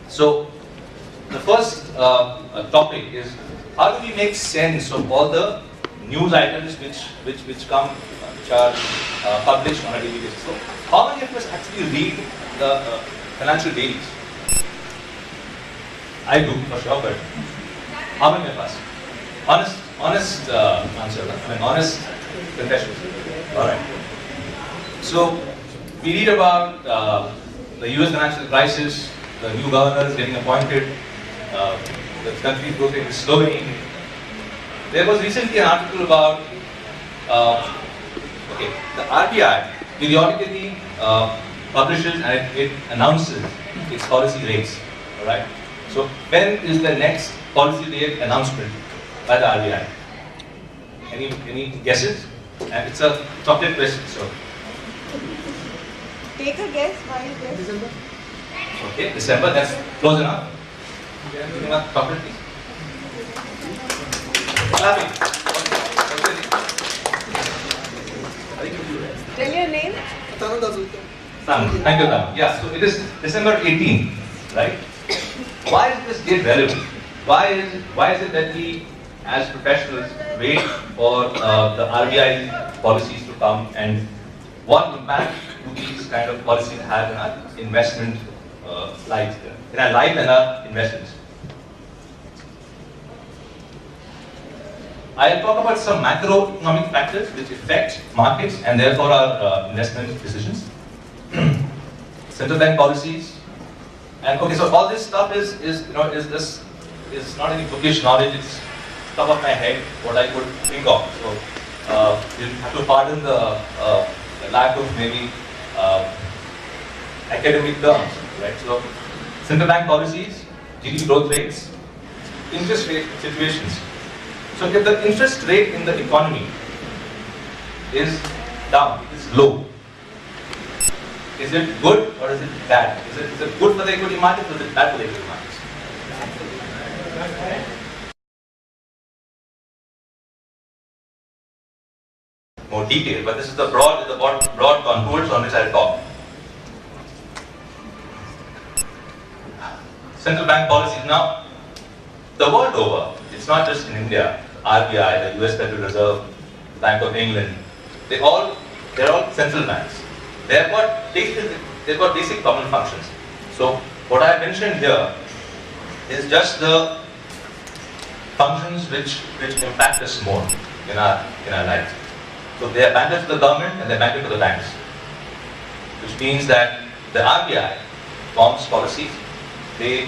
So the first topic is how do we make sense of all the news items which come, which are published on a daily basis. So how many of us actually read the financial dailies? I do for sure, but how many of us? Honest answer. I mean, honest confession. All right. So we read about the U.S. financial crisis, the new governor is getting appointed, the country's growth rate is slowing. There was recently an article about the RBI periodically publishes and it announces its policy rates. All right. So when is the next policy rate announcement by the RBI? Any guesses? And it's a chocolate question, so. Take a guess. Why is this? December. Okay, December. That's close enough. Giving up chocolate, please. Clapping. Tell your name. Thank you, Tam. Yeah, so it is December 18th, right? Why is this date relevant? Why is it that we, as professionals, wait for the RBI policies to come, and what impact do these kind of policies have in our investment lives, in our life and our investments? I'll talk about some macroeconomic factors which affect markets and therefore our investment decisions. Central bank policies, and okay, so all this stuff is not any bookish knowledge. It's top of my head what I could think of. So you'll have to pardon the lack of maybe academic terms, right? So central bank policies, GDP growth rates, interest rate situations. So if the interest rate in the economy is down, is low, is it good or is it bad? Is it good for the equity markets or is it bad for the equity markets? More detail, but this is the broad contours on which I'll talk. Central bank policies now, the world over, it's not just in India. RBI, the US Federal Reserve, Bank of England, they're all central banks. They've got basic common functions. So what I mentioned here is just the functions which impact us more in our lives. So they are bankers to the government and they're bankers to the banks, which means that the RBI forms policies. They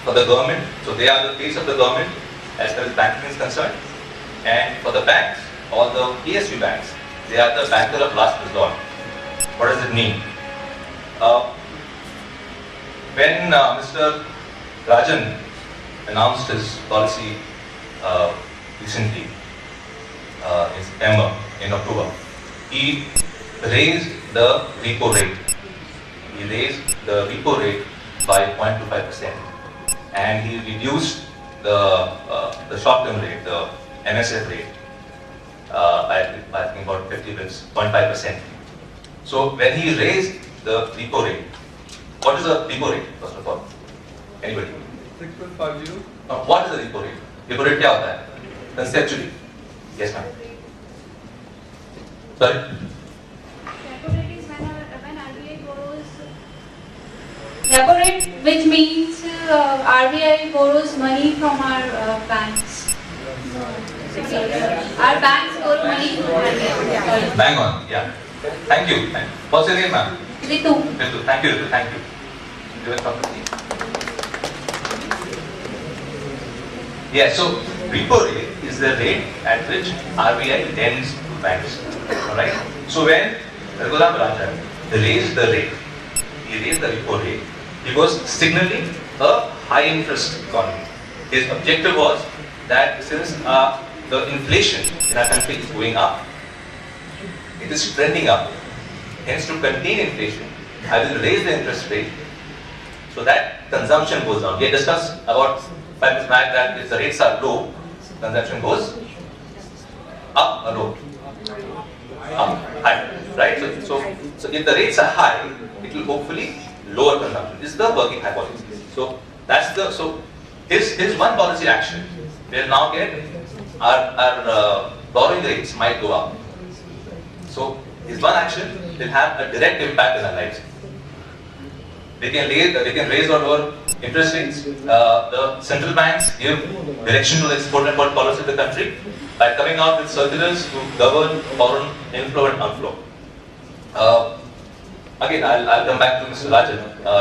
for the government, so they are the face of the government as far as banking is concerned, and for the banks, all the PSU banks, they are the banker of last resort. What does it mean? When Mr. Rajan announced his policy recently in September, in October, he raised the repo rate. He raised the repo rate by 0.25%, and he reduced the short-term rate, the NSF rate, by I think about 50 bits, 0.5%. So when he raised the repo rate, what is a repo rate first of all? Anybody? 6.50. What is the repo rate? Repo rate क्या होता है? Conceptually, yes ma'am. Sorry. Repo rate is when RBI borrows. Repo rate, which means RBI borrows money from our banks. Our banks borrow money from RBI. Bang on, yeah. Thank you. What's your name, ma'am? Ritu. Ritu. Thank you, Ritu. Thank you. You will come to me. Yeah, so repo rate is the rate at which RBI lends to banks. Alright? So when Raghuram Rajan raised the rate, he raised the repo rate, he was signaling a high interest economy. His objective was that since the inflation in our country is going up, it is trending up. Hence, to contain inflation, I will raise the interest rate so that consumption goes down. We discussed about 5 minutes back that if the rates are low, consumption goes up or low? Up, high, right? So if the rates are high, it will hopefully lower consumption. This is the working hypothesis. So that's the here's one policy action. We'll now get our borrowing rates might go up. So this one action will have a direct impact in our lives. They can raise or lower interest rates. The central banks give direction to the export import policy of the country by coming out with circulars to govern foreign inflow and outflow. Again, I'll come back to Mr. Rajan.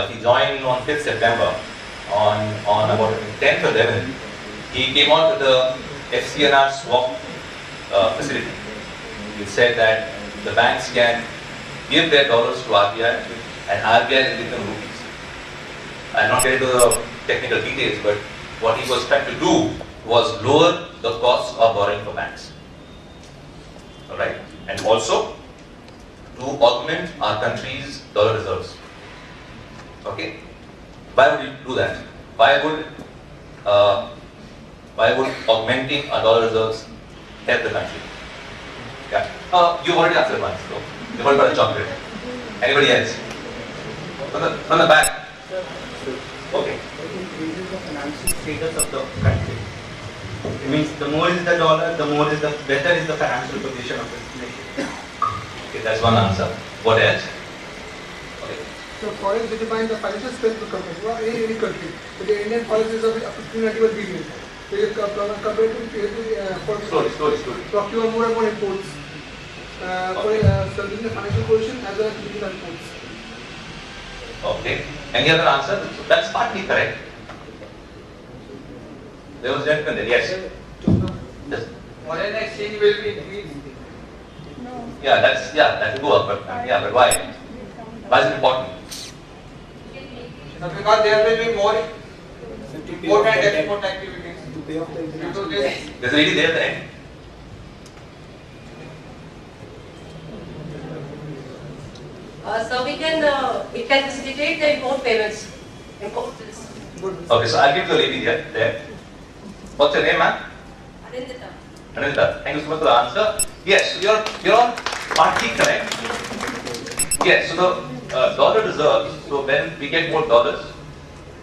He joined on 5th September. On about 10th or 11th, he came out with the FCNR swap facility. He said that the banks can give their dollars to RBI and RBI will give them rupees. I'll not get into the technical details, but what he was trying to do was lower the cost of borrowing for banks. Alright? And also to augment our country's dollar reserves. Okay? Why would we do that? Why would augmenting our dollar reserves help the country? Yeah. You've already answered one, so you've already got a chocolate. Anybody else? From the back. Okay. Increases the financial status of the country. It means the more is the dollar, the better is the financial position of the nation. Okay, that's one answer. What else? Okay. So foreign determine the financial strength of the country, or any country. So the Indian foreign reserve is up to 391 billion. So you compare to procure more and more imports. Strengthening the financial position as well as physical imports. Okay. Any other answer? So that's partly correct. There was a gentleman there. Yes. Yes. Foreign exchange will be increased. No. Yeah, that will go up. But why? Why is it important? Because there will be more import and export activities. There's a lady there at the end. So it can facilitate the import payments. Okay, so I'll give the lady there. What's your name, ma'am? Anindita. Anindita. Thank you so much for the answer. Yes, you're all partly correct. Yes, so the dollar reserves, so when we get more dollars,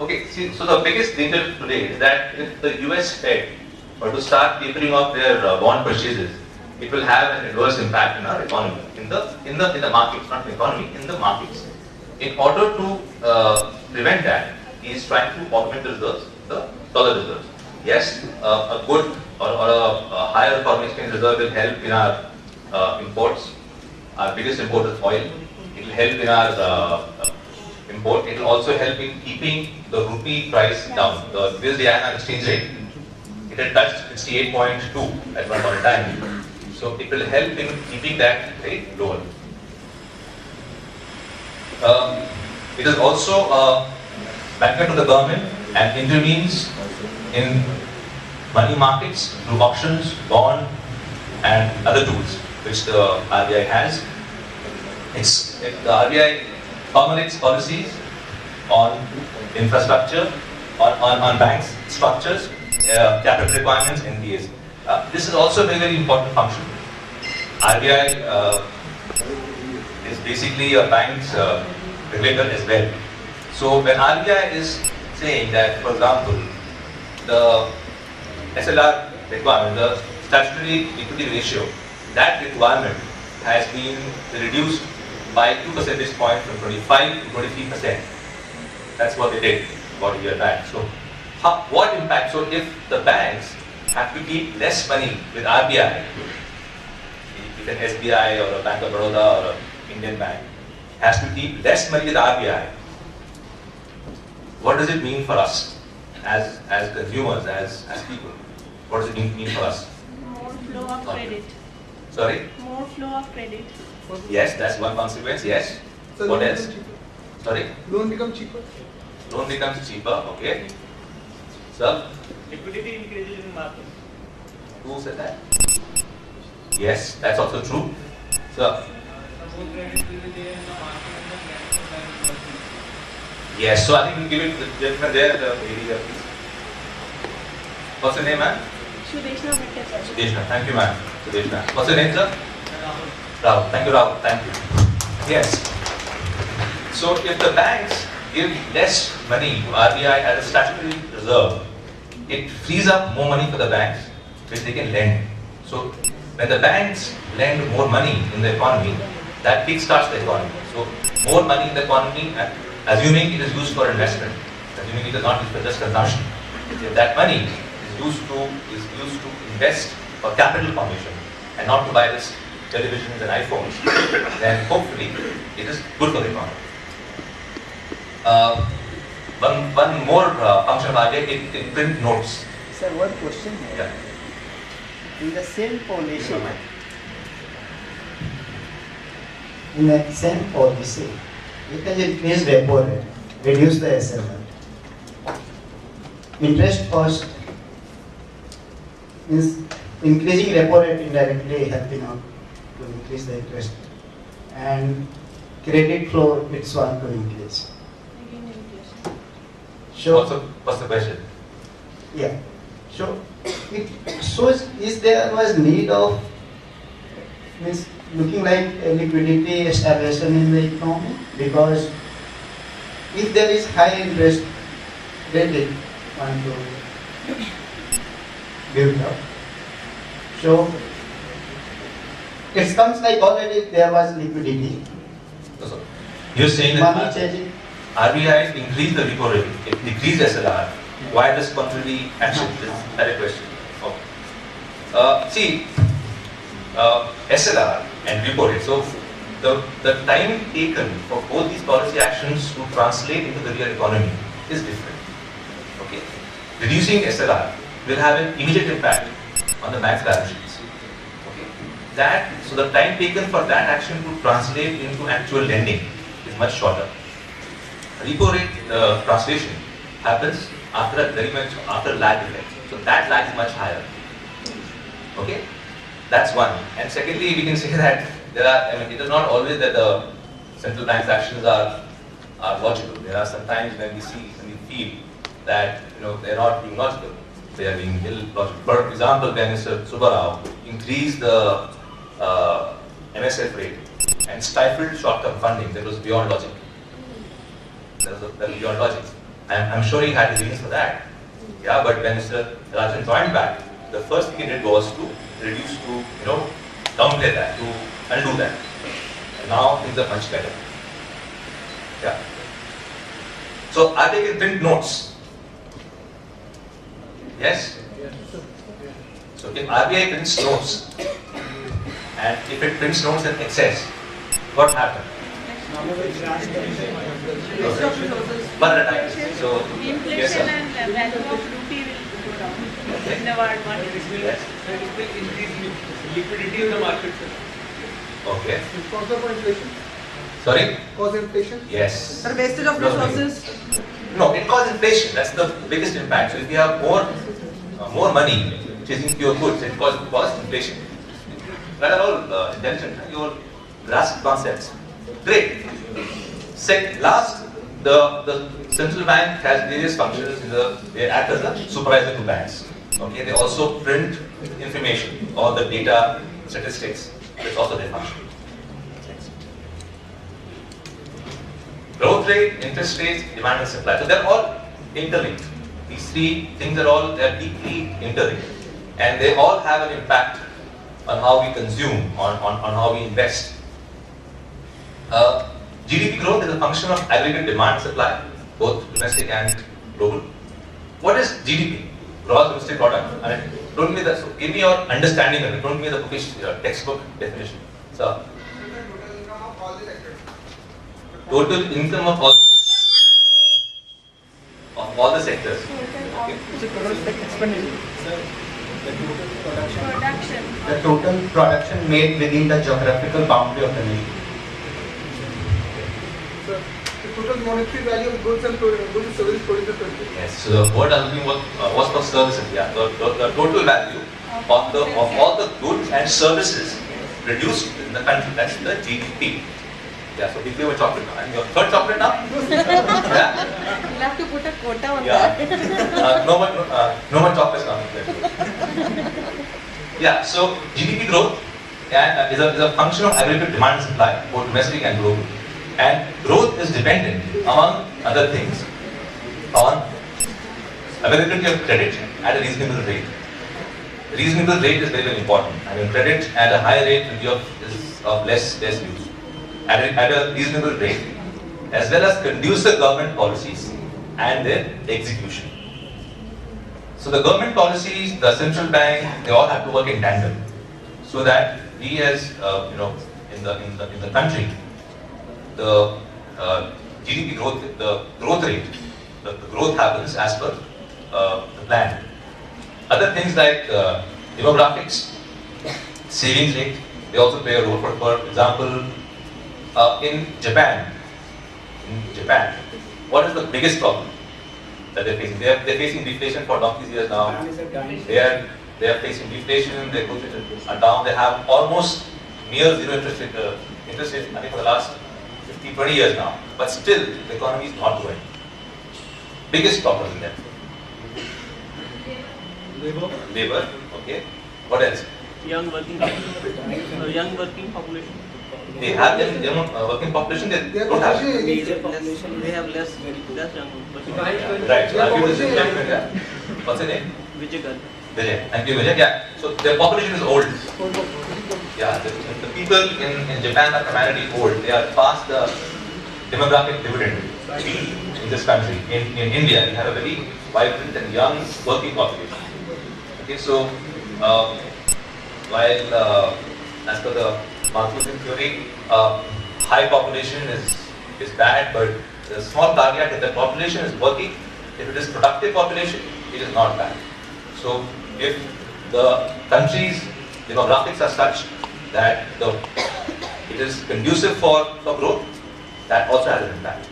okay, see, so the biggest danger today is that if the US Fed were to start tapering off their bond purchases, it will have an adverse impact in our economy, in the markets, not the economy, in the markets. In order to prevent that, he is trying to augment the reserves, the dollar reserves. Yes, a good or a higher foreign exchange reserve will help in our imports. Our biggest import is oil. It will help in our import. It will also help in keeping the rupee price down. This is the INR exchange rate. It had touched 68.2 at one point in time. So it will help in keeping that rate lower. It is also a benefit to the government and intervenes in money markets through auctions, bond, and other tools which the RBI has. The RBI formulates policies on infrastructure, on banks, structures, capital requirements, NPAs. This is also a very, very important function. RBI is basically a bank's regulator as well. So when RBI is saying that, for example, the SLR requirement, the statutory equity ratio, that requirement has been reduced by 2 percentage points from 25 to 23%. That's what they did about a year back. So what impact? So if the banks have to keep less money with RBI, if an SBI or a Bank of Baroda or an Indian bank has to keep less money with RBI, what does it mean for us as consumers, as people? What does it mean for us? More flow of credit. Sorry? More flow of credit. Yes, that's one consequence, yes. So What else? Sorry? Loan become cheaper. Loan becomes cheaper, okay. Sir? Liquidity increases in market. Who said that? Yes, that's also true. Sir? Yes, so I think we'll give it to the gentleman there, the lady there, please. What's your name, ma'am? Sudeshna Bhattacharya. Sudeshna. Thank you, ma'am. Sudeshna. What's your name, sir? Rahul. Thank you, Rahul. Thank you. Yes. So if the banks give less money to RBI as a statutory reserve, it frees up more money for the banks, which they can lend. So when the banks lend more money in the economy, that kickstarts the economy. So more money in the economy, assuming it is used for investment, assuming it is not used for just consumption. If that money is used to invest for capital formation and not to buy this televisions and iPhones, then hopefully it is good for the economy. One more function of RBI, it print notes. Sir, one question here. Yeah. In the same policy, it has increased repo rate, reduced the SLR. Interest cost means increasing repo rate indirectly helping out to increase the interest, and credit flow it's one to increase. So What's the question? yeah, so it shows is there was need of means looking like a liquidity establishment in the economy, because if there is high interest rate it want to build up. So it comes like already there was liquidity. So you're saying Money that changing. RBI increased the repo rate, it decreased SLR. Why this contrary action? Is that a question? Okay. SLR and repo rate. So the time taken for both these policy actions to translate into the real economy is different. Okay. Reducing SLR will have an immediate impact on the bank's balance sheets. Okay. So the time taken for that action to translate into actual lending is much shorter. Repo rate translation happens after lag effect. So that lag is much higher. Okay, that's one. And secondly, we can say that it is not always that the central bank's actions are logical. There are some times when we feel that they're not being logical. They are being illogical. For example, when Mr. Subbarao increased the MSF rate and stifled short-term funding, that was beyond logic. That was beyond logic. I'm sure he had his reasons for that. Yeah, but when Mr. Rajan joined back, the first thing he did was to reduce, downplay that, to undo that. And now things are much better. Yeah. So RBI can print notes. Yes? So if RBI prints notes, and if it prints notes in excess, what happens? One at a time. So, Inflation yes, sir. and the value of rupee will go down in the world market. Yes. Liquidity in the market, sir. Okay. Cause of inflation? Sorry? Cause inflation? Yes. Or wastage of resources. No, it causes inflation. That's the biggest impact. So if you have more money chasing pure goods, it causes inflation. That are all intelligent. You all grasp concepts. Great. Last, the central bank has various functions. They act as a supervisor to banks. Okay. They also print information, all the data, statistics. That's also their function. Growth rate, interest rates, demand and supply. So they're all interlinked. These three things they're deeply interlinked. And they all have an impact on how we consume, on how we invest. GDP growth is a function of aggregate demand and supply, both domestic and global. What is GDP? Gross domestic product. I mean, don't give me so give me your understanding of it. Don't give me the bookish textbook definition. So, total income of all the sectors. Okay. Production. The total production made within the geographical boundary of the nation. So, the total monetary value of goods and services produced in the country. Yes. So the word I'm looking was for services. Yeah. The total value of all the goods and services produced in the country. That's the GDP. Yeah. So we give a chocolate now. And your third chocolate now? Yeah. You'll have to put a quota on Yeah. that. No more chocolates now. Yeah. So GDP growth is a function of aggregate demand and supply, both domestic and global. And growth is dependent, among other things on availability of credit at a reasonable rate. Reasonable rate is very, very important. I mean, credit at a high rate will be of less use. At a reasonable rate, as well as conducive government policies and their execution. So the government policies, the central bank, they all have to work in tandem, so that we, as in the country, the GDP growth, the growth rate, the growth happens as per the plan. Other things like demographics, savings rate, they also play a role. For example, in Japan, what is the biggest problem that they're facing? They're facing deflation for donkey's years now. They are facing deflation. Their growth rates are down. They have almost near zero interest rate. I think for the last 15-20 years now. But still, the economy is not growing. Biggest problem in them. Labor. Okay. What else? Young working population. They have young working population. They don't have. They have less young working population. Right. So I'll give this example. Yeah. What's the name? Vijay. Thank you, Vijay. Yeah. So their population is old. Yeah. The people in Japan are primarily old. They are past the demographic dividend. In this country, in India, we have a very vibrant and young working population. Okay, so while as per the Malthusian theory, high population is bad, but the small caveat: if the population is working, if it is productive population, it is not bad. So if the country's demographics are such that it is conducive for growth, that also has an impact.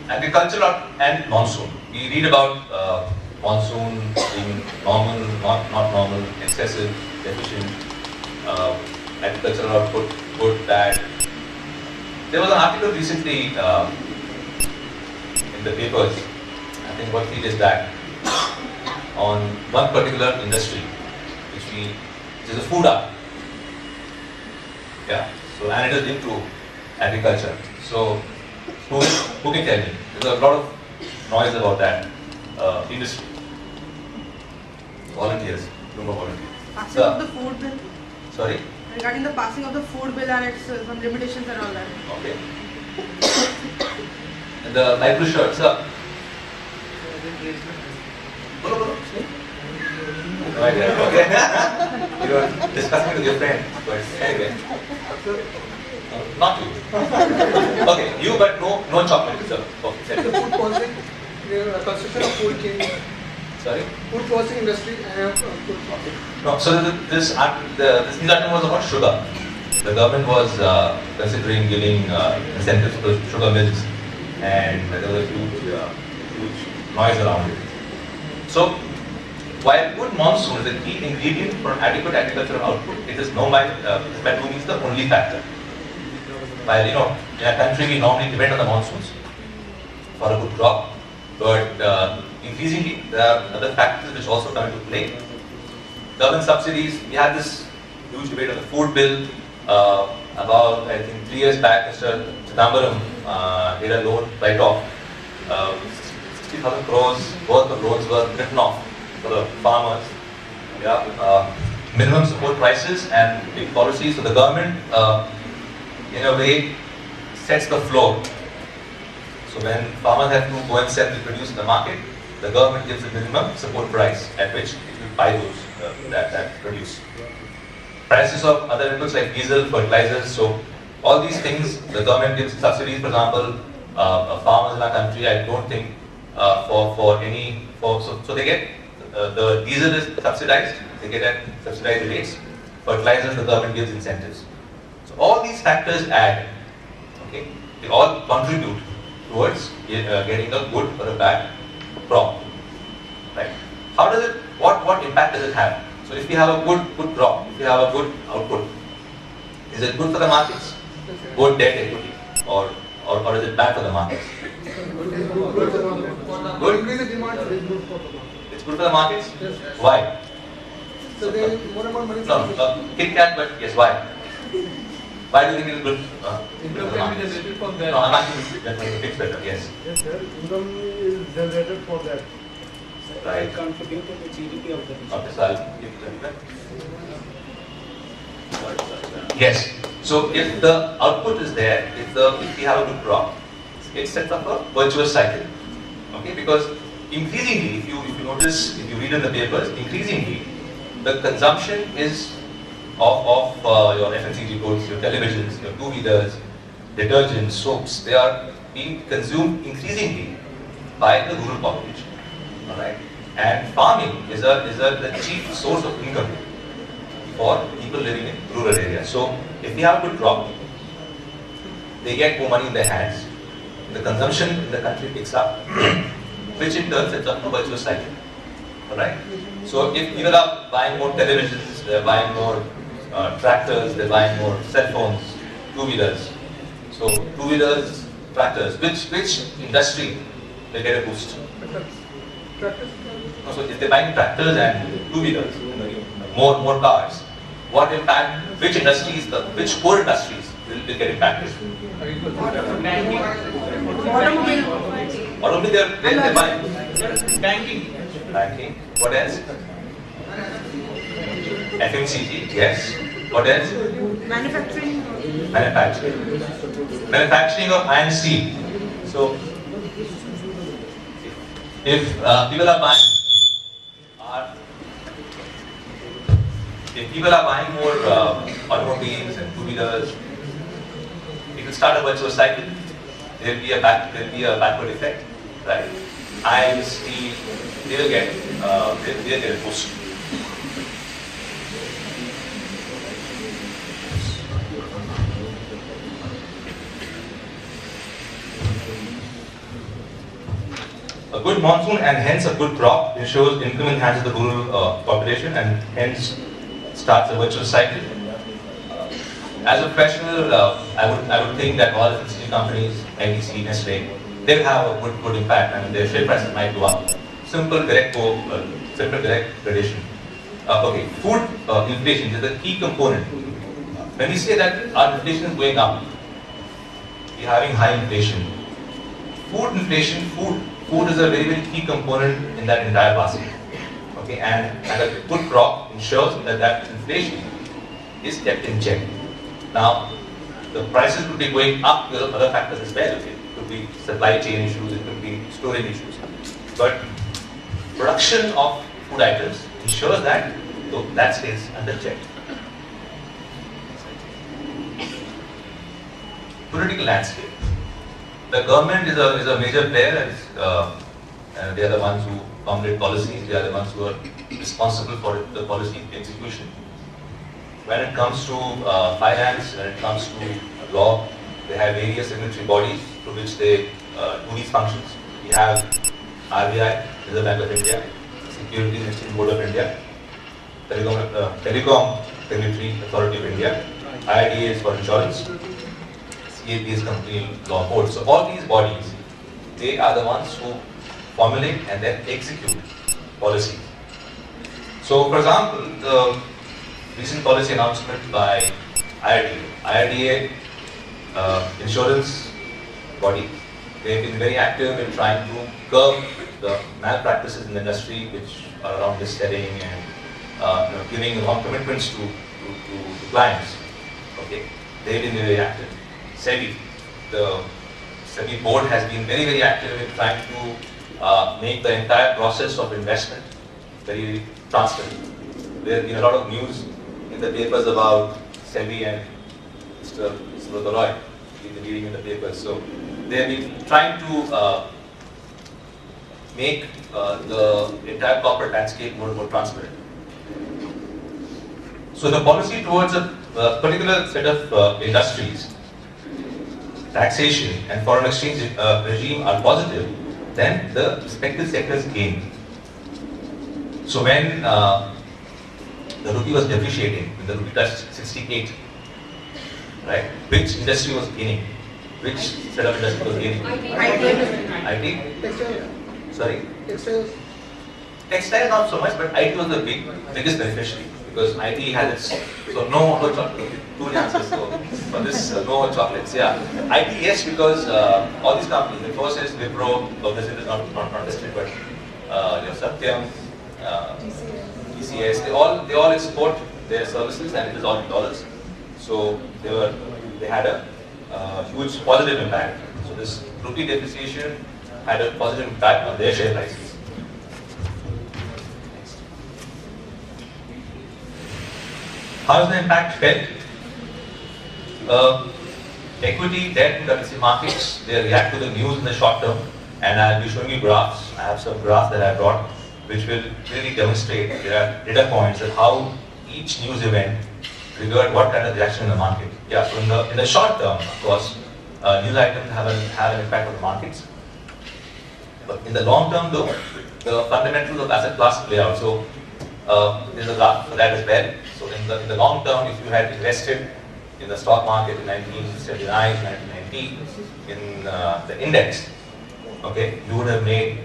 Agriculture and monsoon. We read about monsoon being normal, not normal, excessive, deficient, agricultural output, good, bad. There was an article recently in the papers, I think about 3 days back, on one particular industry, which is a food art. Yeah. So, and it is linked to agriculture. So, who can tell me? There's a lot of noise about that industry. Volunteers, no more volunteers. Passing of the food bill. Sorry? Regarding the passing of the food bill and its some limitations and all that. Okay. And the light blue shirt, sir. No idea. Okay. You were discussing with your friend, but anyway. Not you. Okay, you, but no chocolate, sir. Okay. The food processing, construction of food chain. Sorry? Food processing industry and food processing. No, so this news article was about sugar. The government was considering giving incentives to sugar mills, and there was a huge noise around it. So, while good monsoon is a key ingredient for adequate agricultural output, it is by no means the only factor. While in a country we normally depend on the monsoons for a good crop, but increasingly there are other factors which also come into play. Government subsidies. We had this huge debate on the food bill about, I think, 3 years back. Mr. Chidambaram did a loan write-off. 60,000 crores worth of loans were written off for the farmers. Yeah, minimum support prices and big policies. So the government, in a way, sets the floor. So when farmers have to go and sell the produce in the market, the government gives a minimum support price at which it will buy those that produce. Prices of other inputs like diesel, fertilizers. So all these things, the government gives subsidies. For example, farmers in our country, I don't think so they get the diesel is subsidized. They get at subsidized rates. Fertilizers, the government gives incentives. So all these factors add. Okay, they all contribute towards getting a good or a bad crop. Right? How does it? What impact does it have? So if we have a good crop, if we have a good output, is it good for the markets? Good debt equity, or is it bad for the markets? Good. Increase the demand for it. It's good for the markets. Yes. Why? So they more and more money. No, Kit Kat, but yes, why? Why do you think it will build? Income can be generated from that. No, I'm asking that fix better. Yes. Yes, sir. Income is generated for that. Right. Contribute to the GDP of the Okay, so I'll give that. Yes. So if the output is there, if we have a good crop, it sets up a virtuous cycle. Okay, because increasingly, if you notice, if you read in the papers, increasingly the consumption is of your FMCG goods, your televisions, your two-wheelers, detergents, soaps. They are being consumed increasingly by the rural population. All right, and farming is the chief source of income for people living in rural areas. So if we have a good crop, they get more money in their hands. The consumption in the country picks up, which in turn sets up a virtuous cycle. Alright? So if people are buying more televisions, they're buying more tractors, they're buying more cell phones, two-wheelers. So two-wheelers, tractors, which industry will get a boost? Tractors. No, so if they're buying tractors and two-wheelers, more cars, what impact, which industries, which core industries will get impacted? Automobile, they're buying. Banking. What else? FMCG, yes. What else? Manufacturing. Manufacturing of iron steel. So, if people are buying more automobiles and two-wheelers, it will start a virtuous cycle. There will be a backward effect, right? Iron, steel, they will get a boost. A good monsoon and hence a good crop ensures income in hands of the rural population and hence starts a virtuous cycle. As a professional, I would think that all the steel companies, ITC, Nestle, they have a good impact and their share prices might go up. Simple, direct gradation. Okay, food inflation is a key component. When we say that our inflation is going up, we are having high inflation. Food inflation, food is a very key component in that entire basket. Okay, and a good crop ensures that inflation is kept in check. Now, the prices could be going up because of other factors as well. Okay? It could be supply chain issues, it could be storage issues. But production of food items ensures that stays under check. Political landscape. The government is a major player, and they are the ones who formulate policies, they are the ones who are responsible for the policy execution. When it comes to finance, when it comes to law, they have various regulatory bodies through which they do these functions. We have RBI, Reserve Bank of India, Securities and Exchange Board of India, Telecom Regulatory Authority of India, IRDA is for insurance, CAP is Company Law Board. So all these bodies, they are the ones who formulate and then execute policy. So for example, the recent policy announcement by IRDA, insurance body, they've been very active in trying to curb the malpractices in the industry which are around mis-selling and giving wrong commitments to clients. Okay, they've been very active. SEBI, the SEBI board has been very active in trying to make the entire process of investment very transparent. There have been a lot of news in the papers about SEBI and Mr. Roy. We've been reading in the papers. So they have been trying to make the entire corporate landscape more transparent. So the policy towards a particular set of industries, taxation and foreign exchange regime are positive, then the respective sectors gain. So when the rupee was depreciating, when the rupee touched 68, right? Which industry was gaining? Which set of industry was gaining? IT? Textile. Sorry? Textiles. Textile not so much, but IT was the biggest beneficiary because IT has its, so no chocolate, two answers for this, no chocolates, yeah. IT, yes, because all these companies, Infosys, Wipro, this is not listed, but Satyam, TCS, they all export their services, and it is all in dollars. So they had a huge positive impact. So this rupee depreciation had a positive impact on their share prices. How is the impact felt? Equity, debt, and currency markets, they react to the news in the short term, and I'll be showing you graphs. I have some graphs that I brought, which will really demonstrate, there are data points of how each news event triggered what kind of reaction in the market. Yeah, so in the short term, of course, news items have an impact on the markets. But in the long term, though, the fundamentals of asset class play out. So there's a graph for that as well. So in the long term, if you had invested in the stock market in 1979, 1990, in the index, okay, you would have made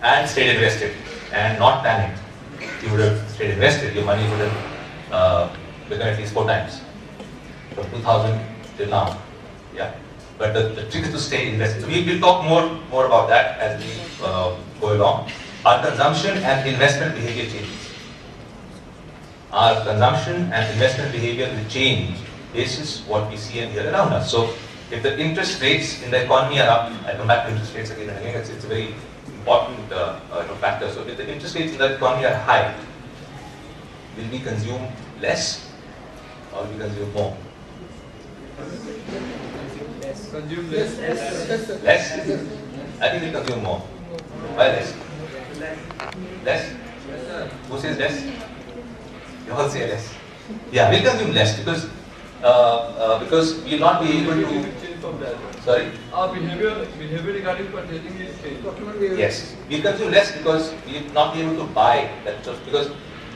and stayed invested and not panicked. You would have stayed invested. Your money would have become at least 4 times from 2000 till now. Yeah. But the trick is to stay invested. So we'll talk more about that as we go along. Our consumption and investment behavior changes. Our consumption and investment behavior will change basis what we see and hear around us. So if the interest rates in the economy are up, I come back to interest rates again and again, it's a very important factor. So if the interest rates in the economy are high, will we consume less or will we consume more? Consume less. Less? I think we consume more. Why less? Less? Who says less? You all say less. Yeah, we'll consume less because we will not be able to. Sorry? Our behavior regarding purchasing is changed. Yes, we consume less because we will not be able to buy that stuff, because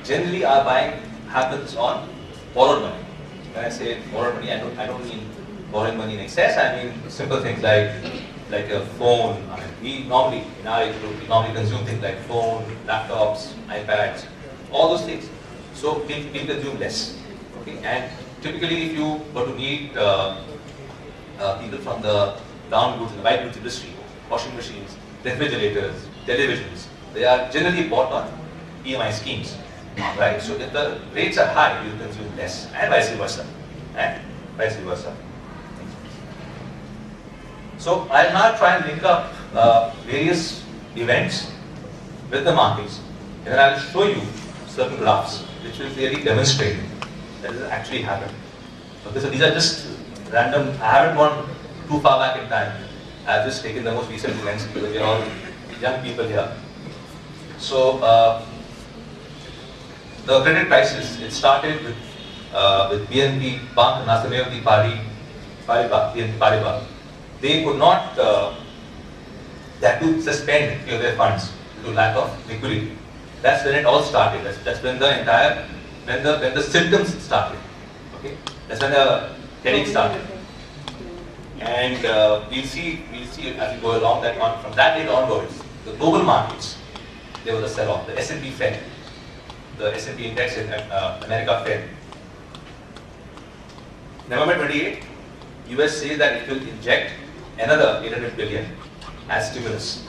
generally our buying happens on borrowed money. When I say borrowed money, I don't mean borrowing money in excess. I mean simple things like a phone. I mean, we normally in our age group we normally consume things like phone, laptops, iPads, all those things. So we consume less. Okay, and typically if you were to meet people from the brown goods and the white goods industry, washing machines, refrigerators, televisions, they are generally bought on EMI schemes, right? So if the rates are high, you consume less, and vice versa, So I'll now try and link up various events with the markets, and then I'll show you certain graphs which will clearly demonstrate that this actually happened. Okay, so these are just random. I haven't gone too far back in time. I've just taken the most recent events because we're all young people here. So the credit crisis, it started with BNP Bank, BNP Paribas. They could not, they had to suspend their funds due to lack of liquidity. That's when it all started. That's when the entire, when the symptoms started. Okay, that's when the headache started. And we'll see as we go along that from that date onwards, the global markets, there was a sell-off. The S&P fell. The S&P index in America fell. November 28, US says that it will inject another 800 billion as stimulus.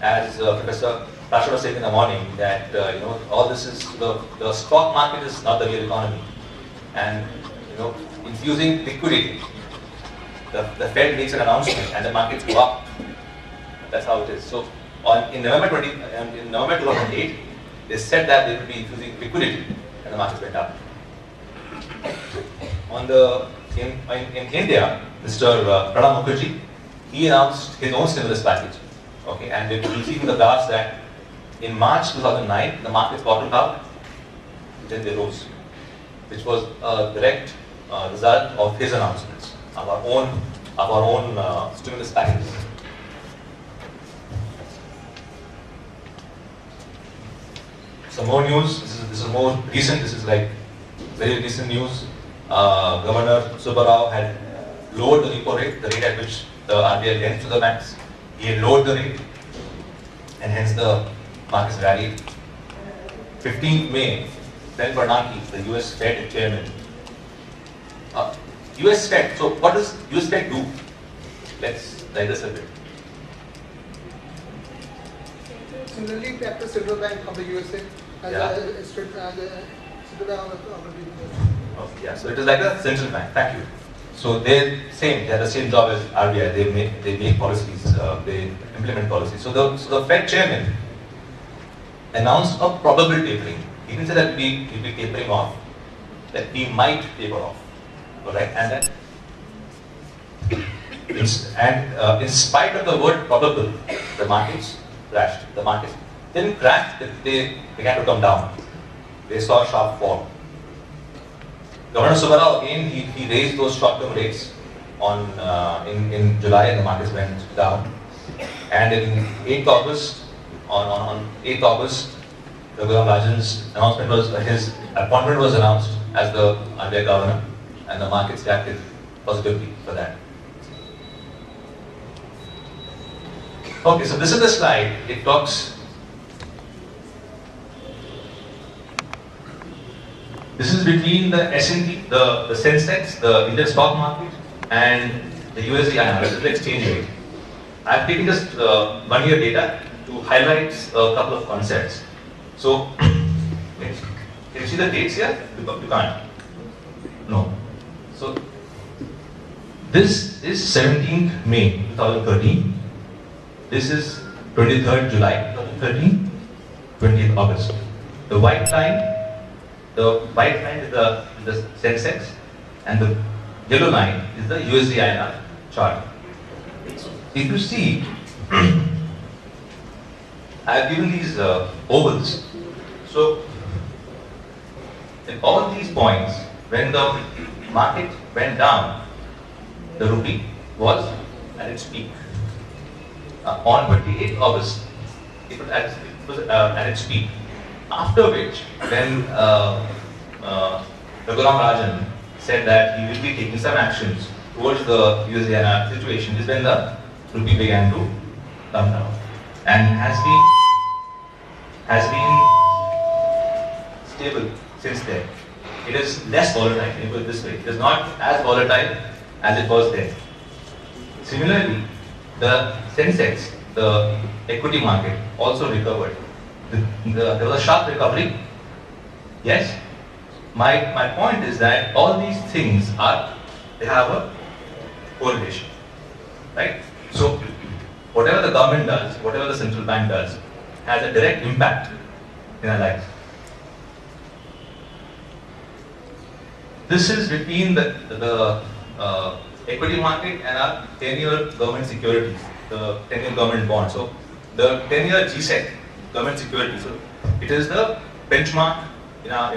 As Professor Rashad was saying in the morning, that all this is the stock market is not the real economy, and infusing liquidity. The Fed makes an announcement and the markets go up. That's how it is. So in November 2008, they said that they will be infusing liquidity, and the markets went up. In India, Mr. Pranab Mukherjee, he announced his own stimulus package. Okay, and we'll see from the graphs that in March 2009, the markets bottomed out, then they rose, which was a direct result of his announcements of our own stimulus package. Some more news. This is more recent. This is like very recent news. Governor Subbarao had lowered the repo rate, the rate at which the RBI lends to the banks. He had lowered the rate, and hence the markets rallied. 15th May, Glenn Bernanke, the US Fed chairman. US Fed, so what does US Fed do? Let's digress a bit. Similarly, the active Central Bank of the USA as Yeah. a central bank of the Oh, yeah, so it is like a central bank. Thank you. So they have the same job as RBI. They make policies, they implement policies. So the Fed chairman announced a probable tapering. He didn't say that we'll be tapering off, that we might taper off. Alright, and then in spite of the word probable, the markets crashed. The markets didn't crash, they began to come down. They saw a sharp fall. Governor Subbarao again, he raised those short-term rates in July, and the markets went down. And in 8th August, on 8th August, Raghuram Rajan's announcement was, his appointment was announced as the RBI governor, and the markets reacted positively for that. Okay, so this is the slide. It talks. This is between the S&P, the Sensex, the Indian stock market, and the USD INR. This is the exchange rate. I have taken just 1 year data to highlight a couple of concepts. So, can you see the dates here? You can't. No. So, this is 17th May 2013. This is 23rd July 2013, 20th August. The white line is the Sensex, and the yellow line is the USD INR chart. If you see, I have given these ovals. So, in all these points, when the market went down, the rupee was at its peak. On 28th August, it was at its peak. After which, when Raghuram Rajan said that he will be taking some actions towards the USD situation, is when the rupee began to come down, and has been stable since then. It is less volatile, let me put it this way. It is not as volatile as it was then. Similarly, the Sensex, the equity market, also recovered. There was a sharp recovery. Yes. My point is that all these things they have a correlation, right? So whatever the government does, whatever the central bank does, has a direct impact in our lives. This is between the equity market and our 10-year government securities, the 10-year government bond. So the 10-year GSEC government security, so it is the benchmark in our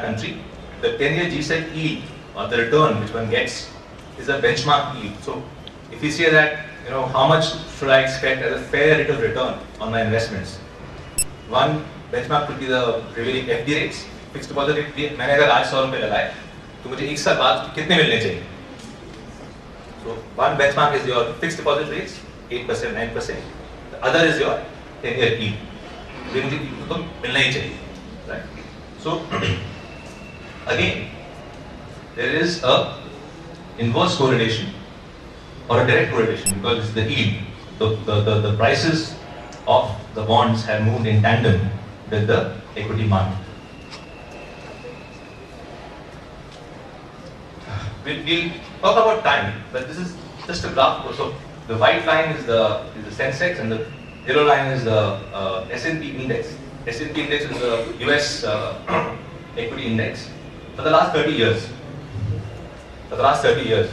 country. The 10-year GSEC yield, or the return which one gets, is a benchmark yield. So if you say that, how much should I expect as a fair rate of return on my investments? One benchmark could be the prevailing FD rates, fixed deposit rate. मैंने अगर आज 100 रुपए लगाए, तो मुझे एक साल बाद कितने मिलने चाहिए? So one benchmark is your fixed deposit rates, 8%, 9%. The other is your 10-year yield. मुझे तो मिलना ही चाहिए, right? So again, there is a inverse correlation or a direct correlation, because it's the yield. The prices of the bonds have moved in tandem with the equity market. We'll talk about time, but this is just a graph. So the white line is the Sensex, and the yellow line is the S&P index. S&P index is the US equity index for the last 30 years. For the last 30 years.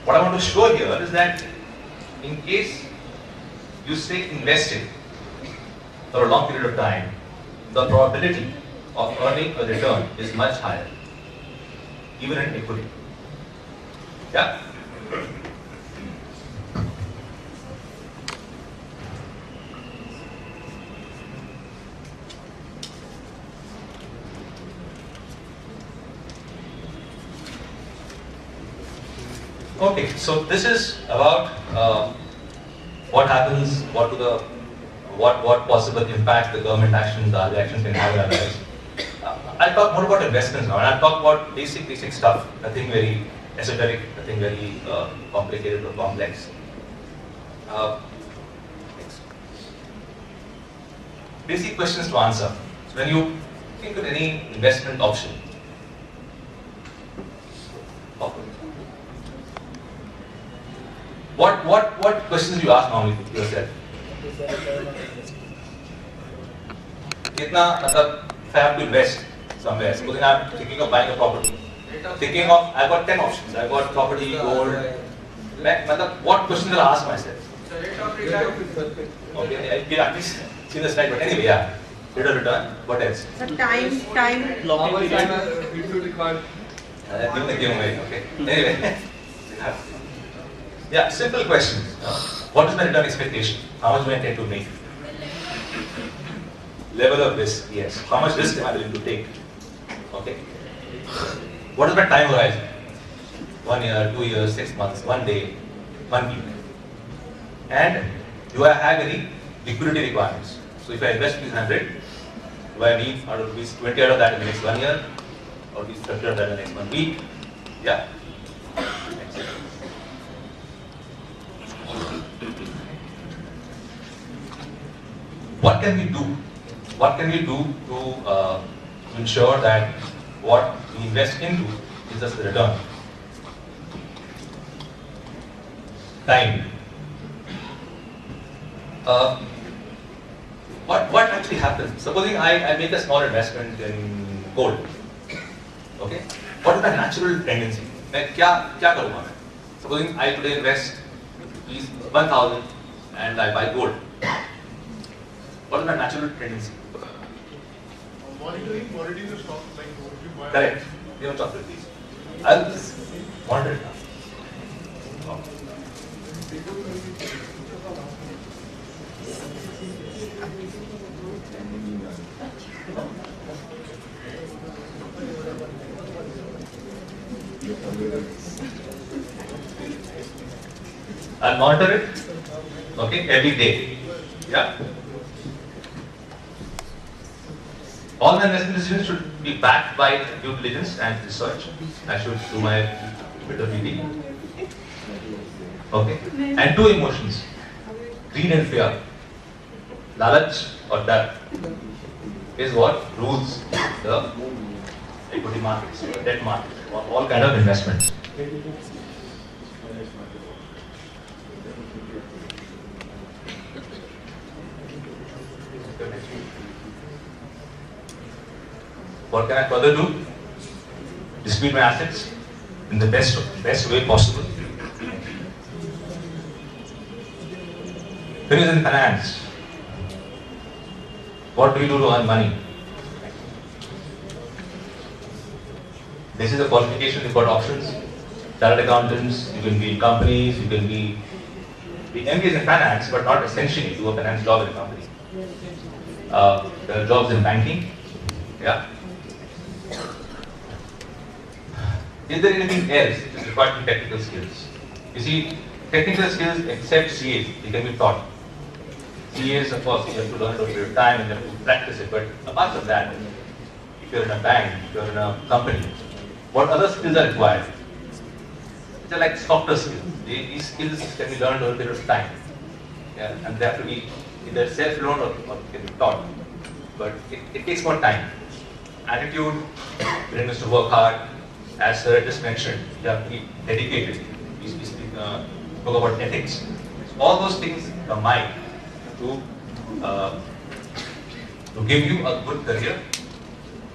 What I want to show here is that in case you stay invested for a long period of time, the probability of earning a return is much higher, even in equity. Yeah? Okay, so this is about what happens, what possible impact the government actions, the other actions can have on our lives. I'll talk more about investments now, and I'll talk about basic stuff. Nothing very esoteric, nothing very complicated or complex. Basic questions to answer. So when you think of any investment option, what questions do you ask normally to yourself? Kitna, matlab, if I have to invest somewhere, supposing I'm thinking of buying a property, I've got 10 options. I've got property, gold. What questions will I ask myself? Okay, I at least see the slide, but anyway, yeah. Rate of return, what else? The time. How much time it will require? Give the game away, okay. Anyway. Yeah, simple questions. What is my return expectation? How much do I intend to make? Level of risk, yes. How much risk am I willing to take? Okay. What is my time horizon? 1 year, 2 years, 6 months, 1 day, 1 week. And do I have any liquidity requirements? So if I invest rupees 100, do I need out of rupees 20 out of that in the next 1 year? Or rupees 30 out of that in the next 1 week? Yeah. What can we do? What can we do to ensure that what we invest into gives us the return? Time. What actually happens? Supposing I make a small investment in gold. Okay? What is the natural tendency? क्या करूँगा मैं? Supposing I today invest rupees 1,000 and I buy gold. What is my natural tendency? Monitoring the stock like gold. Correct. Give a chocolate, please. I'll just monitor it now. I'll monitor it, okay, every day. Yeah. All my investment decisions should be backed by due diligence and research. I should do my bit of reading. Okay. And 2 emotions, greed and fear. Lalach or dar is what rules the equity markets, the debt market, all kind of investments. What can I further do? Distribute my assets in the best way possible. When is in finance, what do you do to earn money? This is a qualification. You've got options. Chartered accountants, you can be in companies, you can be engaged in finance, but not essentially do a finance job in a company. There are jobs in banking. Yeah. Is there anything else which is required in technical skills? You see, technical skills except CAs, they can be taught. CAs, of course, you have to learn it over a period of time and you have to practice it. But apart from that, if you're in a bank, if you're in a company, what other skills are required? They're like softer skills. These skills can be learned over a period of time. Yeah? And they have to be either self-learned or can be taught. But it takes more time. Attitude, willingness to work hard. As Sir just mentioned, you have to be dedicated. We spoke about ethics. All those things combine to give you a good career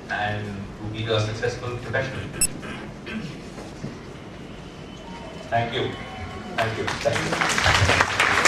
and to be a successful professional. Thank you. Thank you. Thank you.